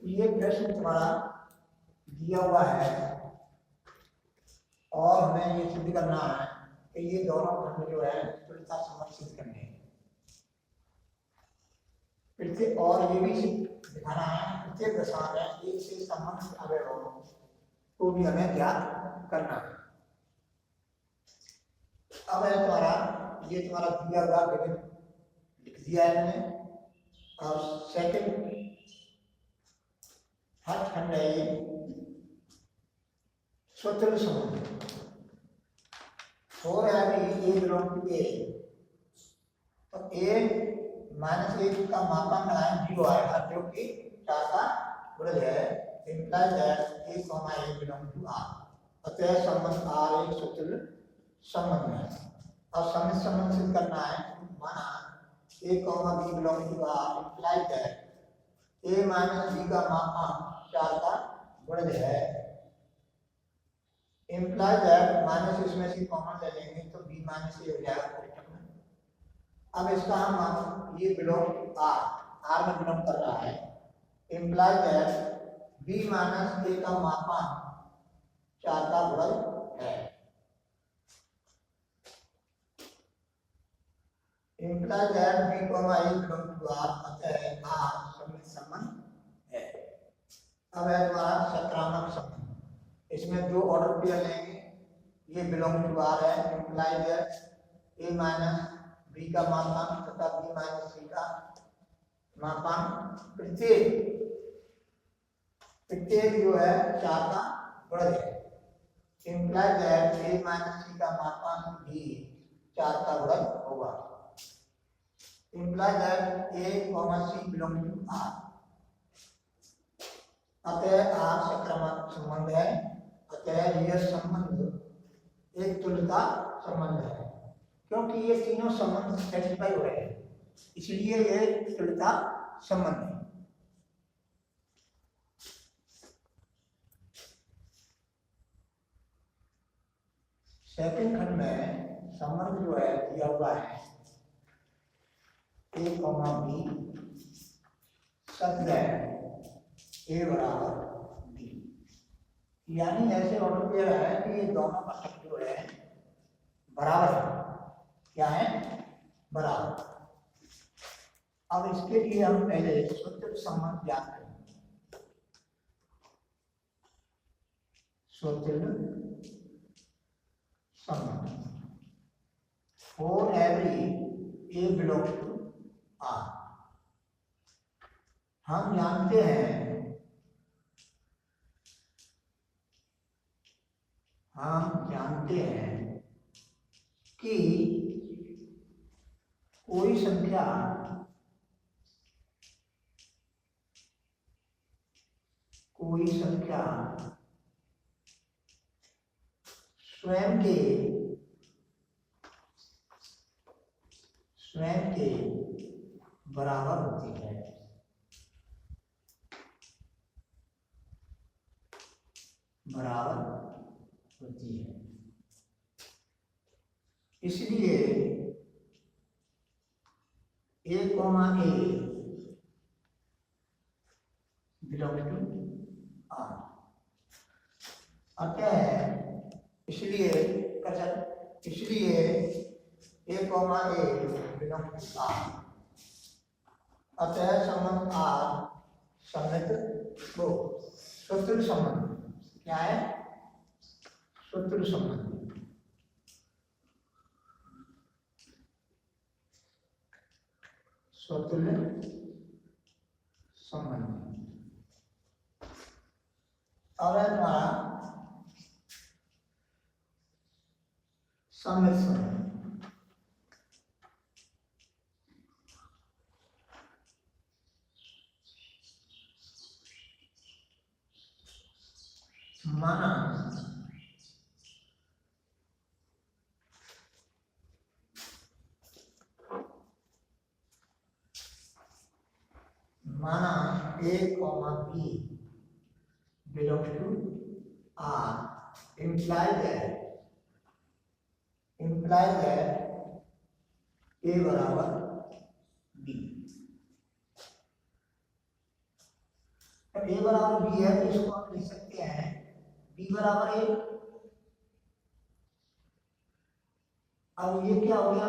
ये प्रश्न तुम्हारा दिया हुआ है और हमें ये सिद्ध करना है कि ये दोनों खंड जो है तुल्यता संबंध सिद्ध करने हैं। फिर से और ये भी दिखाना है प्रत्येक दशा में एक से संबंधित अवयवों को भी हमें ज्ञात करना है। अब है तुम्हारा ये तुम्हारा दिया हुआ विभिन्न लिख दिया है मैंने। और सेकंड फर्स्ट खंड है ये स्वतंत्र संबंध। फोर है अभी ए बिलोंग टू ए, तो ए माइनस ए का मापांक है 0 आएगा जो कि 4 का गुणज है। Implies that a comma A belong to R, अतः संबंध आर एक स्वतंत्र संबंध है। और समित संबंध सिद्ध करना है। माना A comma B belong to R implies that A minus B का मापांक 4 का गुणज है। इंप्लाइज दैट माइनस इसमें से कॉमन ले लेंगे तो बी माइनस ए हो जाएगा। अब इसका हम ये बिलोंग टू आर, आर में बिलोंग कर रहा है। Implies that b minus a का मापांक 4 का गुणज है। Implies that b comma A belong to R, अतः आर समित संबंध है। अब है हमारा सत्रात्मक संबंध। इसमें दो ऑर्डर पेयर लेंगे। ये बिलोंग टू आर है। Implies that A minus B का मापांक तथा बी माइनस सी का मापांक प्रत्येक जो है 4 का गुणज है। Implies that A minus c का मापांक भी 4 का गुणज होगा। Implies that a comma c belong to R, अतः आर सक्रमक संबंध है। अतः यह संबंध एक तुल्यता संबंध है, क्योंकि ये तीनों संबंध सेटिस्फाई हो रहे हैं, इसलिए ये तुल्यता संबंध है। सेकंड खंड में संबंध जो है दिया हुआ है ए कॉमा बी सत्य ए बराबर बी, यानी ऐसे ऑर्डर पेयर है कि ये दोनों का शब्द जो है बराबर है। क्या है? बराबर। अब इसके लिए हम पहले स्वतंत्र संबंध ज्ञात करेंगे। स्वतंत्र संबंध for every a belong to R. हम जानते हैं कि कोई संख्या स्वयं के बराबर होती है। इसलिए A comma A belong to R, अतः इसलिए A comma A belong to R, अतः संबंध आर समित वो स्वतंत्र संबंध। क्या है? स्वतंत्र संबंध। स्वतंत्र संबंध। और हमारा समित संबंध। माना A comma B belong to R, implies that A बराबर बी। ए बराबर बी है तो इसको हम लिख सकते हैं बी बराबर ए। अब ये क्या हो गया,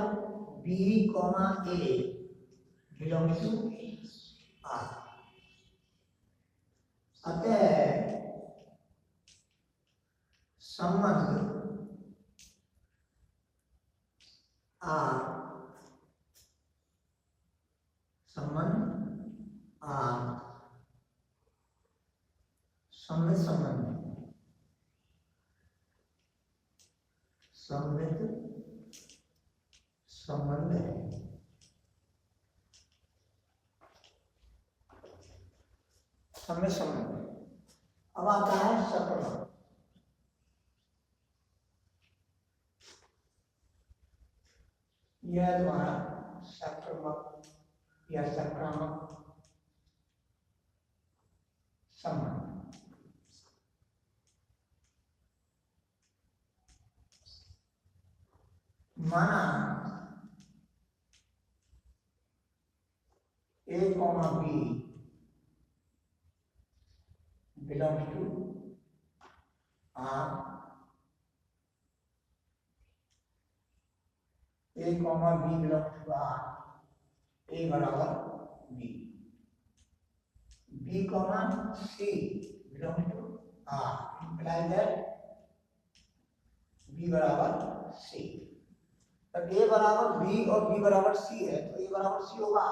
b comma a belongs to R. अतः संबंध आर, संबंध आर, सममित संबंध, सममित संबंध है। सममित संबंध। अब आता है सक्रमण। यह तुम्हारा सक्रमक या संक्रामक संबंध। माना A comma B belongs to R, A comma B belongs to R, A बराबर B, B comma C belongs to R imply that B बराबर सी। तब ए बराबर बी और बी बराबर सी है तो ए बराबर सी होगा,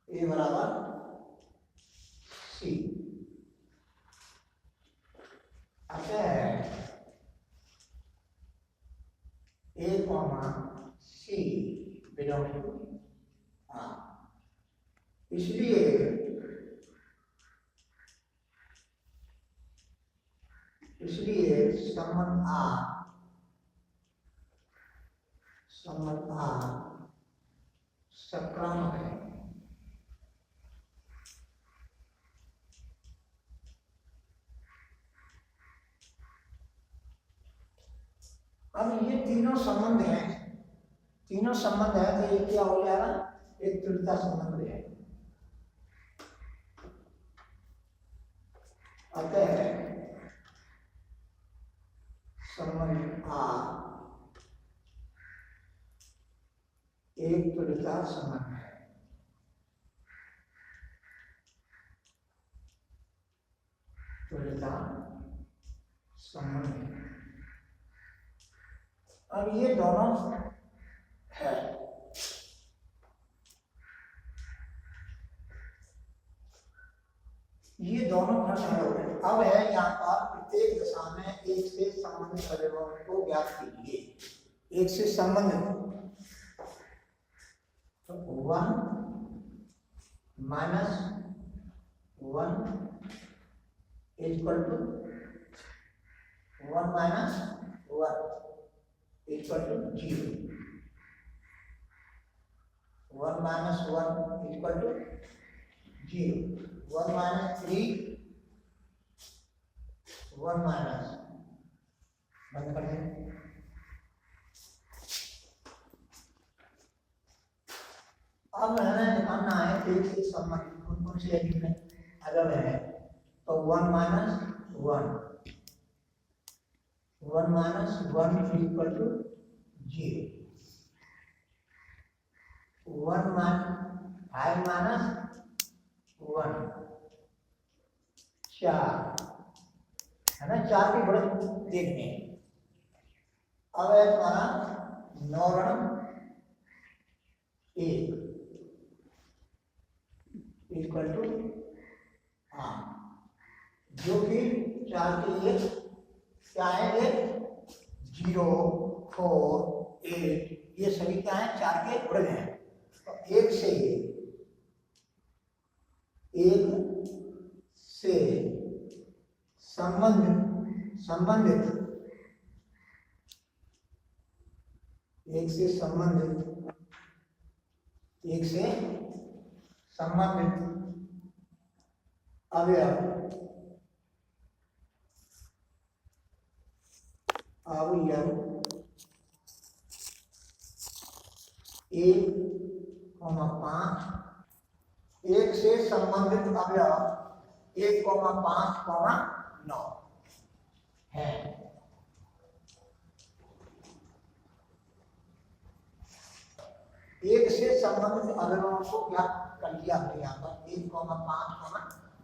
ए बराबर सी। अतः A comma C belongs to R. इसलिए संबंध आर, संबंध आर संक्रामक है। अब ये तीनों संबंध हैं, तीनों संबंध है तो ये क्या हो जाएगा, एक तुल्यता संबंध है। अतः संबंध आर एक तुल्यता संबंध है। तुल्यता संबंध है। अब ये दोनों है, ये दोनों प्रश्न हो गए। अब है यहाँ पर प्रत्येक दशा में एक से संबंधित अवयवों को ज्ञात कीजिए। एक से संबंधित तो 1 minus 1 equal to 1 minus 1 equal to 0, 1 minus 1 equal to 0, 1 minus 3 1 minus, बंद कर दें। अब हमें दिखाना है एक से संबंधित कौन कौन से अलग है। तो 1 minus 1, 1 minus 1 equal to 0, 1 5 minus 1 4 है ना, 4 की बढ़त देखने। अब है तुम्हारा 9 1 इक्वल टू 8, जो कि 4 के लिए क्या है, एक 0 4 8 ये सभी क्या है, 4 के गुणज हैं। तो एक से संबंधित एक से संबंधित अवयव अवयव 1, 5 एक से संबंधित अवयव 1,5,9 है। एक से संबंधित अवयवों को ज्ञात कर लिया हमने यहाँ पर 1,5,9